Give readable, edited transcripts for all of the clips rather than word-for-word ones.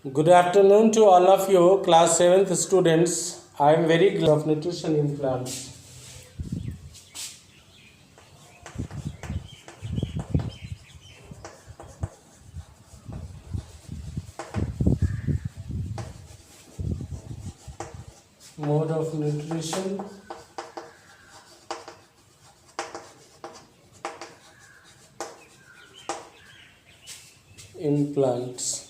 Good afternoon to all of you, class 7th students. I am very glad of nutrition in plants. Mode of nutrition in plants.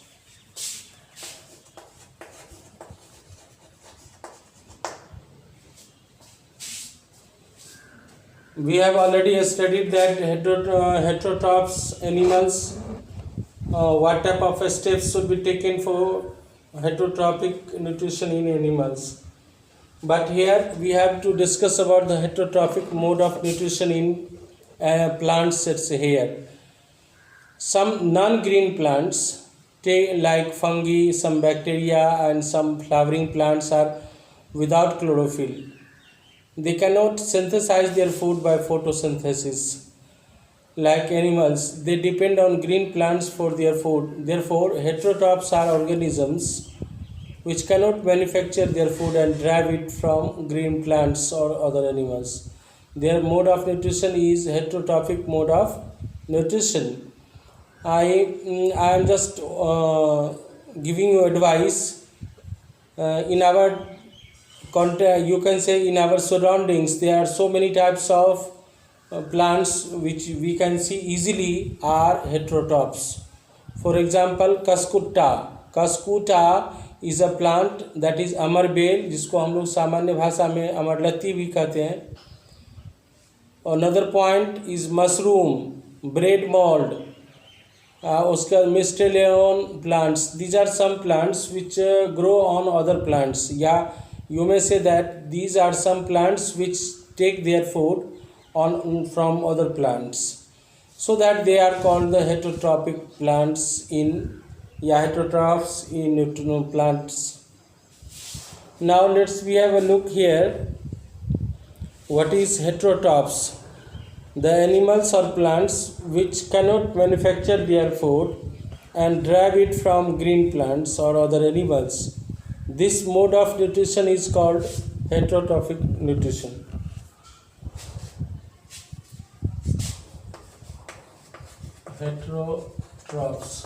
We have already studied that heterotrophs animals, what type of steps should be taken for heterotrophic nutrition in animals. But here we have to discuss about the heterotrophic mode of nutrition in plants. It's here. Some non-green plants, like fungi, some bacteria, and some flowering plants are without chlorophyll. They cannot synthesize their food by photosynthesis. Like animals, they depend on green plants for their food. Therefore, heterotrophs are organisms which cannot manufacture their food and derive it from green plants or other animals. Their mode of nutrition is heterotrophic mode of nutrition. I am just giving you advice in our you can say in our surroundings there are so many types of plants which we can see easily are heterotrophs. For example, kaskuta is a plant that is amar bel, जिसको हम लोग सामान्य भाषा में अमरलत्ती भी कहते हैं. Another point is mushroom, bread mold, उसका मिस्टेलियन plants. These are some plants which grow on other plants. Yeah, you may say that these are some plants which take their food on from other plants, so that they are called the heterotrophic plants in, yeah, heterotrophs in plants. Now let's we have a look here. What is heterotrophs? The animals or plants which cannot manufacture their food and derive it from green plants or other animals. This mode of nutrition is called heterotrophic nutrition. Heterotrophs.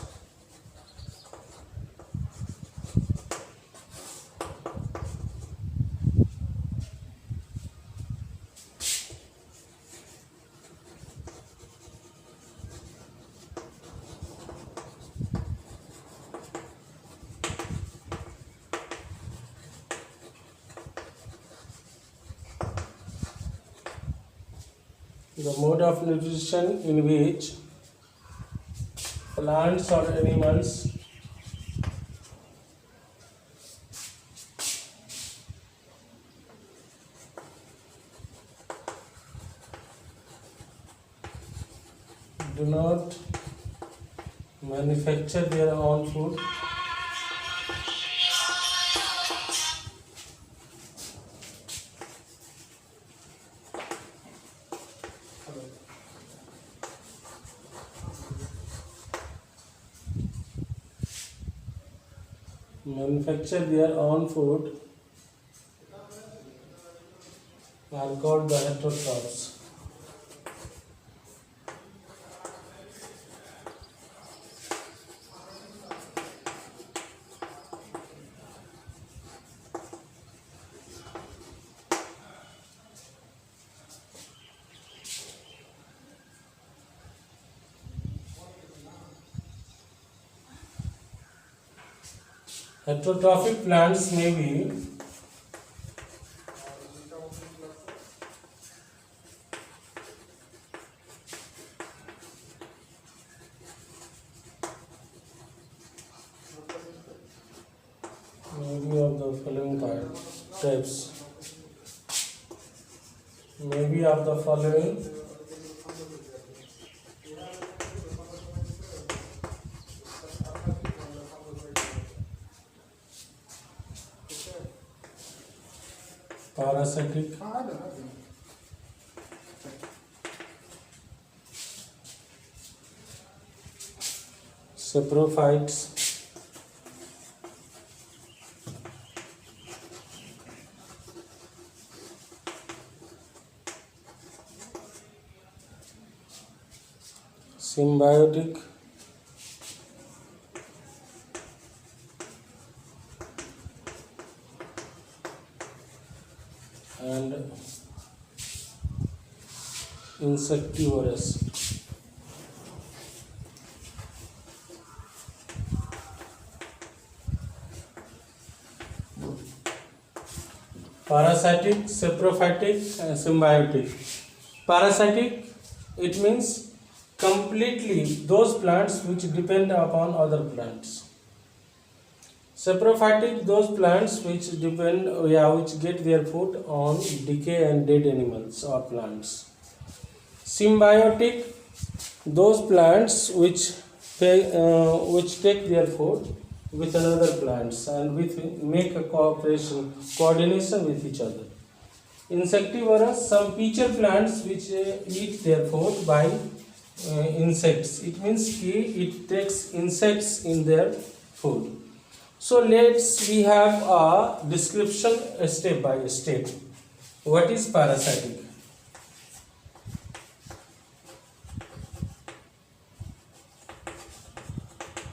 The mode of nutrition in which plants or animals do not manufacture their own food are called the heterotrophs. Heterotrophic plants may be maybe of the following types. Maybe of the following parasitic, saprophytes, symbiotic and insectivorous. Parasitic, saprophytic, and symbiotic. Parasitic, it means completely those plants which depend upon other plants. Saprophytic, those plants which depend, which get their food on decay and dead animals or plants. Symbiotic, those plants which take their food with another plants and make a coordination with each other. Insectivorous, some pitcher plants which eat their food by insects. It means it takes insects in their food. So we have a description step by step. What is parasitic?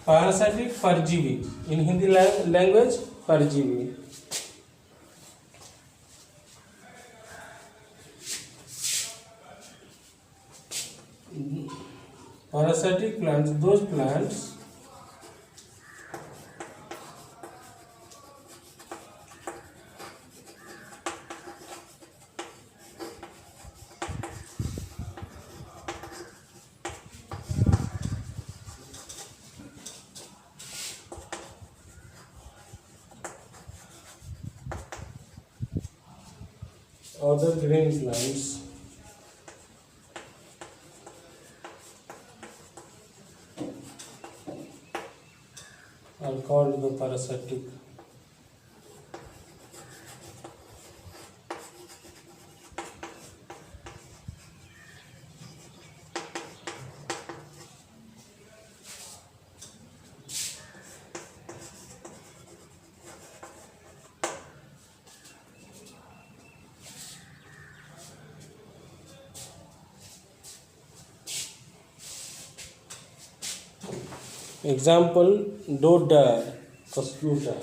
Parasitic, परजीवी. In Hindi language, परजीवी. Parasitic plants, those plants other green plants are called the parasitic. Example, Doda, Coscuta.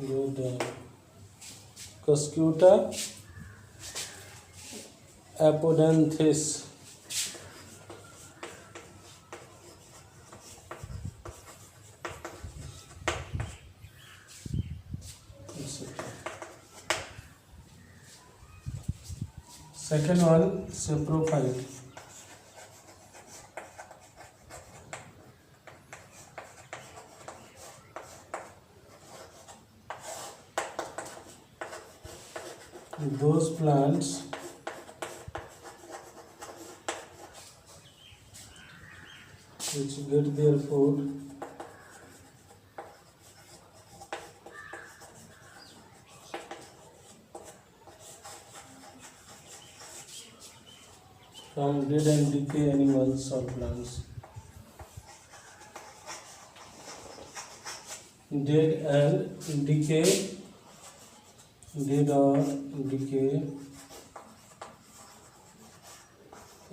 Doda, Coscuta, Apodanthus. Second one, saprophyte. Those plants which get their food from dead and decay animals or plants. Dead and decay, dead or decay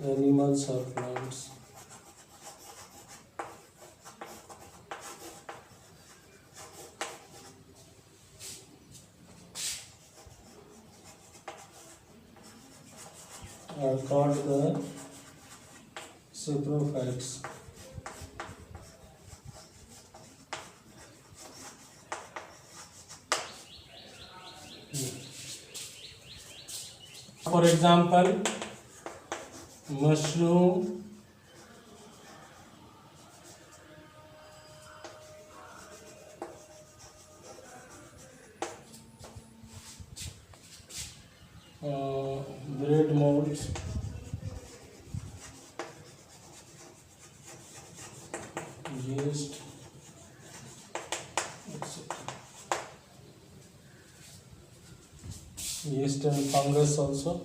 animals or plants. Are called the saprophytes. For example, mushroom, bread molds, yeast, etc. Yeast and fungus also.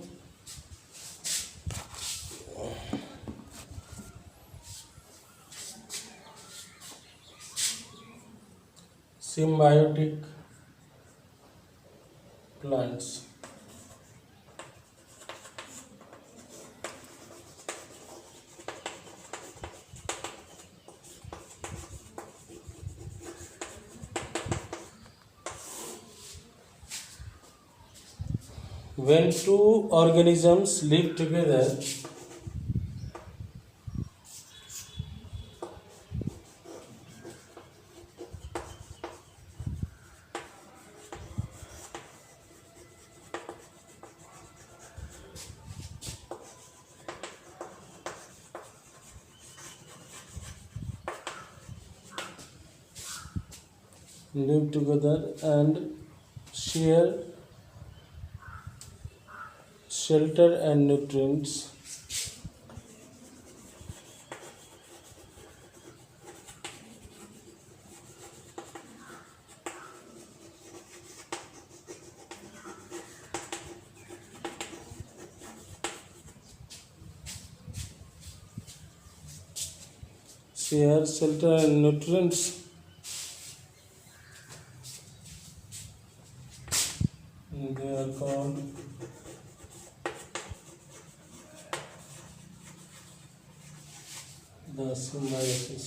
Symbiotic plants. When two organisms live together, and share shelter and nutrients, they are called the symbiosis.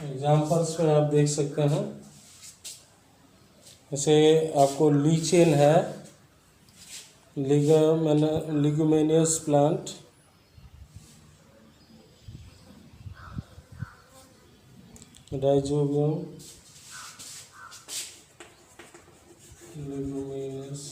Examples में आप देख सकते हैं, जैसे आपको lichen है, leguminous plant, rhizobium, leguminous,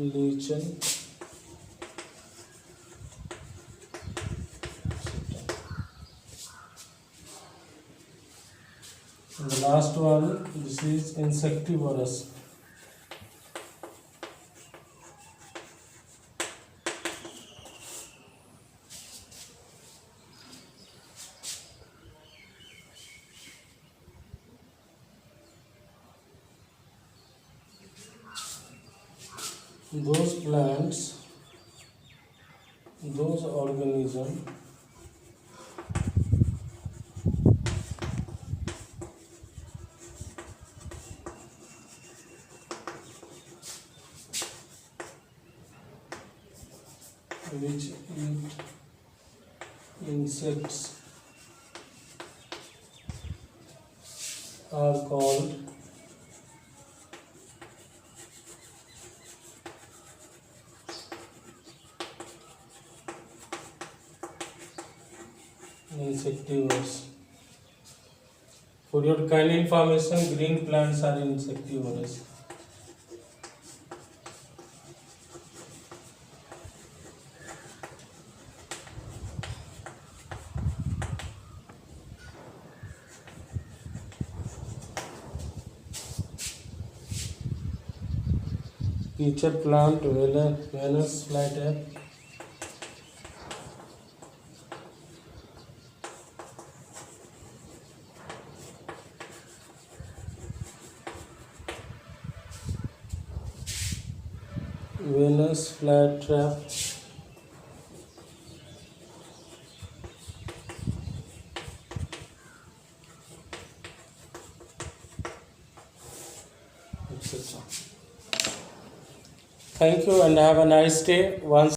lichen, and the last one, this is insectivorous. Those plants, those organisms which eat insects are called insectivorous. For your kind information, green plants are insectivorous. Feature plant Venus flytrap. Venus flytrap. Etc. Thank you and have a nice day. Once